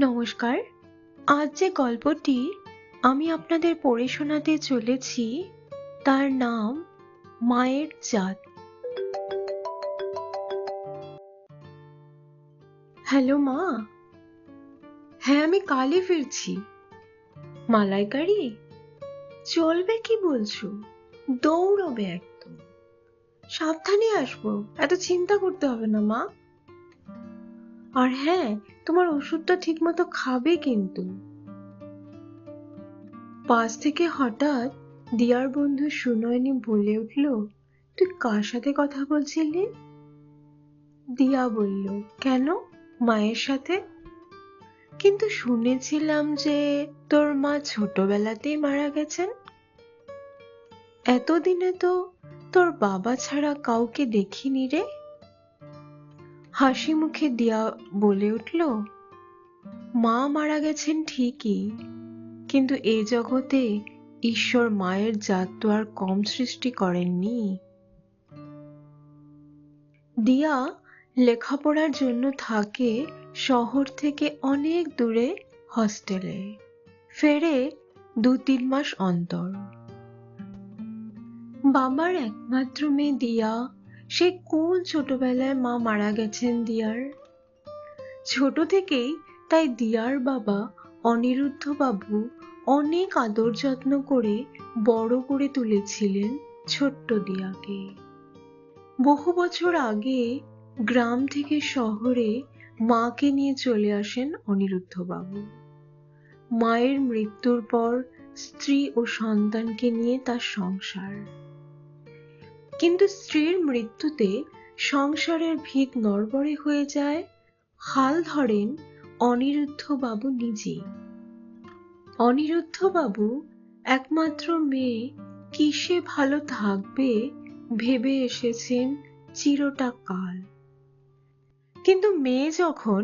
নমস্কার। আজ যে গল্পটি আমি আপনাদের পড়ে শোনাতে চলেছি তার নাম মায়ের জাত। হ্যালো মা। হ্যাঁ, আমি কালই ফিরছি। মালাইকারি চলবে কি বলছো? দৌড়বে একদম। সাবধানে আসবো, এত চিন্তা করতে হবে না মা। আর হ্যাঁ, তোমার ওষুধটা ঠিক মতো খাবে কিন্তু। পাশ থেকে হঠাৎ দিয়ার বন্ধু সুনয়নী বলে উঠল, তুই কার সাথে কথা বলছিলি? দিয়া বলল, কেন, মায়ের সাথে। কিন্তু শুনেছিলাম যে তোর মা ছোটবেলাতেই মারা গেছেন। এতদিনে তো তোর বাবা ছাড়া কাউকে দেখিনি রে। হাসি মুখে দিয়া বলে উঠল, মা মারা গেছেন ঠিকই, কিন্তু এ জগতে ঈশ্বর মায়ের জাত তো আর কম সৃষ্টি করেননি। দিয়া লেখাপড়ার জন্য থাকে শহর থেকে অনেক দূরে হস্টেলে, ফেরে 2-3 মাস অন্তর। বাবার একমাত্র মেয়ে দিয়া, সে কোন ছোটবেলায় মা মারা গেছেন দিয়ার। ছোট থেকেই তাই দিয়ার বাবা অনিরুদ্ধ বাবু অনেক আদর যত্ন করে বড় করে তুলেছিলেন ছোট্ট দিয়াকে। বহু বছর আগে গ্রাম থেকে শহরে মাকে নিয়ে চলে আসেন অনিরুদ্ধ বাবু। মায়ের মৃত্যুর পর স্ত্রী ও সন্তানকে নিয়ে তার সংসার। কিন্তু স্ত্রীর মৃত্যুতে সংসারের ভিত নড়বড়ে হয়ে যায়। হাল ধরেন অনিরুদ্ধ বাবু নিজেই। অনিরুদ্ধ বাবু একমাত্র মেয়ে কিসে ভালো থাকবে ভেবে এসেছেন চিরটা কাল। কিন্তু মেয়ে যখন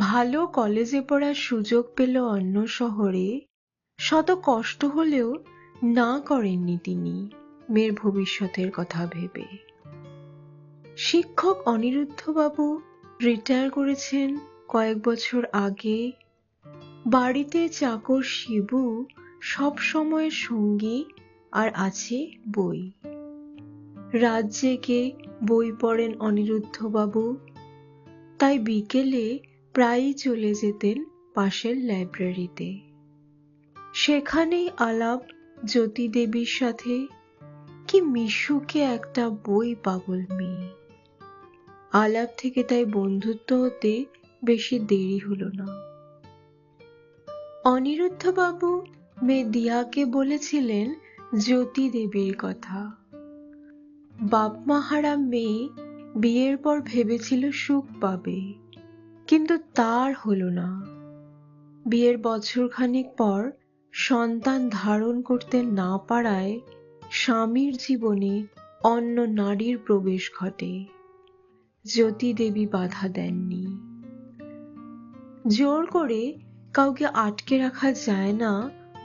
ভালো কলেজে পড়ার সুযোগ পেল অন্য শহরে, শত কষ্ট হলেও না করেননি তিনি মেয়ের ভবিষ্যতের কথা ভেবে। শিক্ষক অনিরুদ্ধ বাবু রিটায়ার করেছেন কয়েক বছর আগে। বাড়িতে চাকর শিবু সব সময়ের সঙ্গী, আর আছে বই। রাত জেগে বই পড়েন অনিরুদ্ধ বাবু। তাই বিকেলে প্রায়ই চলে যেতেন পাশের লাইব্রেরিতে। সেখানেই আলাপ জ্যোতি দেবীর সাথে। কি মিশুকে একটা বই পাগল মেয়ে। আলাপ থেকে তাই বন্ধুত্ব হতে বেশি দেরি হলো না। অনিরুদ্ধ বাবু মেয়ে দিয়াকে বলেছিলেন জ্যোতি দেবীর কথা। বাপ মা হারা মেয়ে বিয়ের পর ভেবেছিল সুখ পাবে, কিন্তু তার হলো না। বিয়ের বছরখানেক পর সন্তান ধারণ করতে না পারায় স্বামীর জীবনে অন্য নারীর প্রবেশ ঘটে। জ্যোতি দেবী বাধা দেননি। জোর করে কাউকে আটকে রাখা যায় না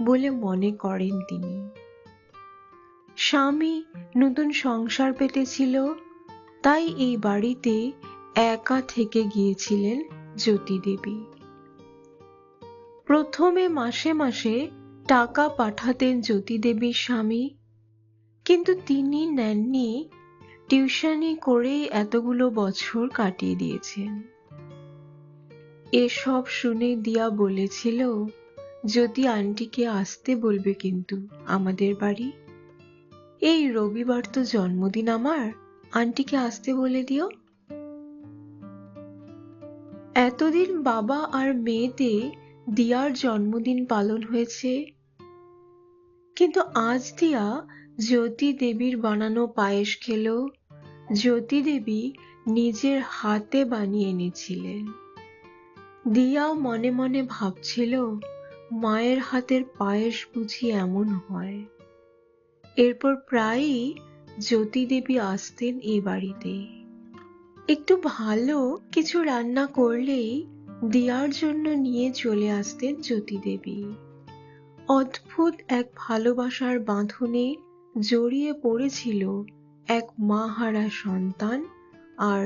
বলে মনে করেন তিনি। স্বামী নতুন সংসার পেতেছিল, তাই এই বাড়িতে একা থেকে গিয়েছিলেন জ্যোতি দেবী। প্রথমে মাসে মাসে টাকা পাঠাতেন জ্যোতি দেবীর স্বামী, কিন্তু তিনি নেননি। টিউশনি করেই এতগুলো বছর কাটিয়ে দিয়েছেন। এসব শুনে দিয়া বলেছিল, জ্যোতি আন্টিকে আসতে বলবে কিন্তু আমাদের বাড়ি। এই রবিবার তো জন্মদিন আমার, আন্টিকে আসতে বলে দিও। এতদিন বাবা আর মেয়েতে দিয়ার জন্মদিন পালন হয়েছে, কিন্তু আজ দিয়া জ্যোতি দেবীর বানানো পায়েস খেল। জ্যোতি দেবী নিজের হাতে বানিয়ে এনেছিলেন। দিয়াও মনে মনে ভাবছিল, মায়ের হাতের পায়েস বুঝি এমন হয়। এরপর প্রায়ই জ্যোতি দেবী আসতেন এ বাড়িতে। একটু ভালো কিছু রান্না করলেই দিয়ার জন্য নিয়ে চলে আসতেন জ্যোতি দেবী। অদ্ভুত এক ভালোবাসার বাঁধনে জড়িয়ে পড়েছিল এক মা হারা সন্তান আর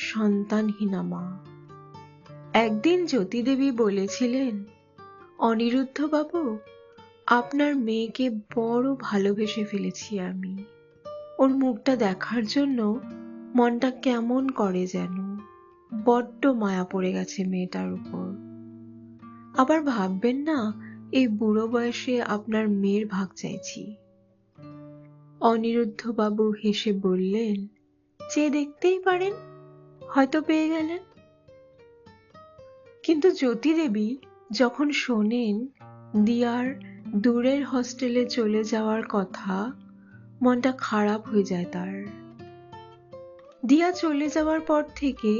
সন্তানহীনা মা। একদিন জ্যোতি দেবী বলেছিলেন, অনিরুদ্ধ বাবু, আপনার মেয়েকে বড় ভালোবেসে ফেলেছি আমি। ওর মুখটা দেখার জন্য মনটা কেমন করে যেন, বড্ড মায়া পড়ে গেছে মেয়েটার উপর। আবার ভাববেন না এই বুড়ো বয়সে আপনার মেয়ের ভাগ চাইছি। অনিরুদ্ধ বাবু হেসে বললেন, চেয়ে দেখতেই পারেন, হয়তো পেয়ে গেলেন। কিন্তু জ্যোতি দেবী যখন শোনেন দিয়ার দূরের হস্টেলে চলে যাওয়ার কথা, মনটা খারাপ হয়ে যায় তার। দিয়া চলে যাওয়ার পর থেকে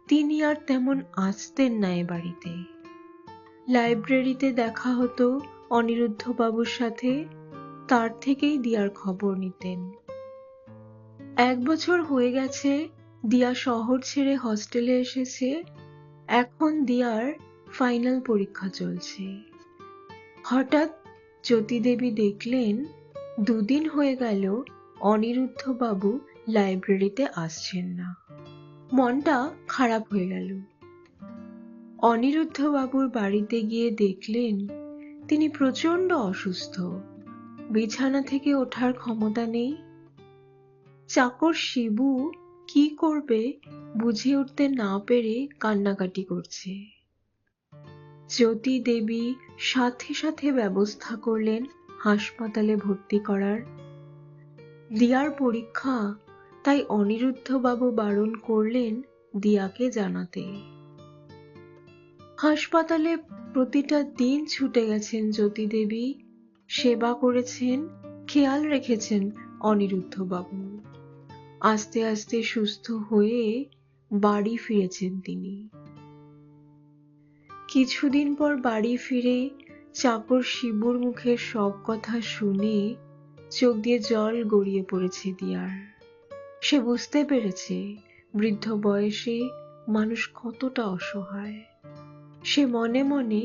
তিনি আর তেমন আসতেন না এ বাড়িতে। লাইব্রেরিতে দেখা হতো অনিরুদ্ধ বাবুর সাথে, তার থেকেই দিয়ার খবর নিতেন। 1 বছর হয়ে গেছে দিয়া শহর ছেড়ে হস্টেলে এসেছে। এখন দিয়ার ফাইনাল পরীক্ষা চলছে। হঠাৎ জ্যোতি দেবী দেখলেন 2 দিন হয়ে গেল অনিরুদ্ধ বাবু লাইব্রেরিতে আসছেন না। মনটা খারাপ হয়ে গেল। অনিরুদ্ধ বাবুর বাড়িতে গিয়ে দেখলেন তিনি প্রচন্ড অসুস্থ, বিছানা থেকে ওঠার ক্ষমতা নেই। চাকর শিবু কি করবে বুঝে উঠতে না পেরে কান্নাকাটি করছে। জ্যোতি দেবী সাথে সাথে ব্যবস্থা করলেন হাসপাতালে ভর্তি করার। দিয়ার পরীক্ষা, তাই অনিরুদ্ধ বাবু বারণ করলেন দিয়াকে জানাতে। হাসপাতালে প্রতিটা দিন ছুটে গেছেন জ্যোতি দেবী, সেবা করেছেন, খেয়াল রেখেছেন অনিরুদ্ধ বাবু। আস্তে আস্তে সুস্থ হয়ে বাড়ি ফিরেছেন তিনি। কিছুদিন পর বাড়ি ফিরে চাকর শিবুর মুখের সব কথা শুনে চোখ দিয়ে জল গড়িয়ে পড়েছে দিয়ার। সে বুঝতে পেরেছে বৃদ্ধ বয়সে মানুষ কতটা অসহায়। সে মনে মনে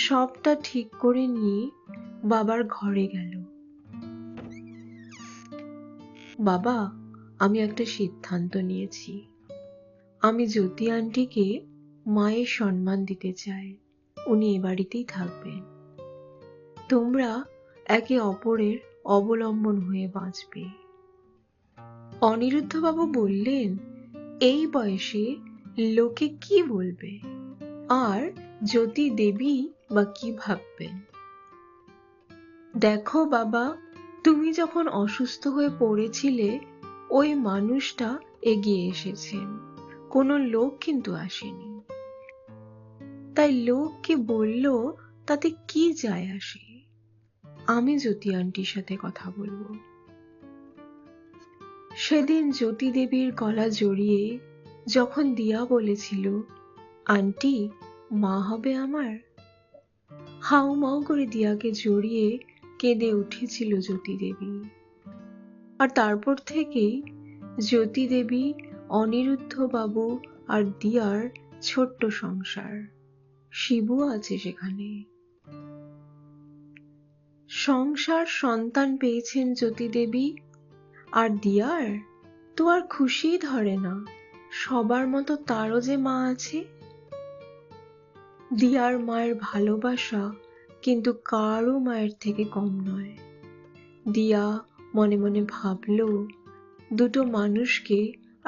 সবটা ঠিক করে নিয়ে বাবার ঘরে গেল। বাবা, আমি একটা সিদ্ধান্ত নিয়েছি। আমি জ্যোতি আন্টিকে মায়ের সম্মান দিতে চাই। উনি এ বাড়িতেই থাকবেন। তোমরা একে অপরের অবলম্বন হয়ে বাঁচবে। অনিরুদ্ধবাবু বললেন, এই বয়সে লোকে কি বলবে, আর জ্যোতি দেবী বা কি ভাববেন? দেখো বাবা, তুমি যখন অসুস্থ হয়ে পড়েছিলে ওই মানুষটা এগিয়ে এসেছেন, কোনো লোক কিন্তু আসেনি। তাই লোক কি বলল তাতে কি যায় আসে? আমি জ্যোতি আন্টির সাথে কথা বলবো। সেদিন জ্যোতি দেবীর গলা জড়িয়ে যখন দিয়া বলেছিল, আন্টি মা হবে আমার, হাউমাউ করে দিয়াকে জড়িয়ে কেঁদে উঠেছিল জ্যোতি দেবী। আর তারপর থেকেই জ্যোতি দেবী, অনিরুদ্ধ বাবু আর দিয়ার ছোট্ট সংসার। শিবু আছে সেখানে। সংসার সন্তান পেয়েছেন জ্যোতি দেবী। আর দিয়ার তো আর খুশিই ধরে না, সবার মতো তারও যে মা আছে। দিয়ার মায়ের ভালোবাসা কিন্তু কারও মায়ের থেকে কম নয়। দিয়া মনে মনে ভাবল, দুটো মানুষকে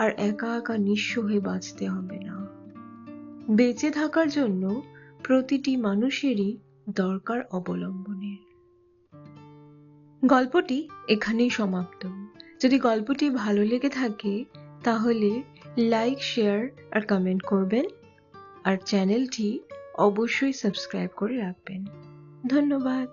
আর একা একা নিঃস্ব হয়ে বাঁচতে হবে না। বেঁচে থাকার জন্য প্রতিটি মানুষেরই দরকার অবলম্বনের। গল্পটি এখানেই সমাপ্ত। যদি গল্পটি ভালো লেগে থাকে তাহলে লাইক, শেয়ার আর কমেন্ট করবেন, আর চ্যানেলটি অবশ্যই সাবস্ক্রাইব করে রাখবেন। ধন্যবাদ।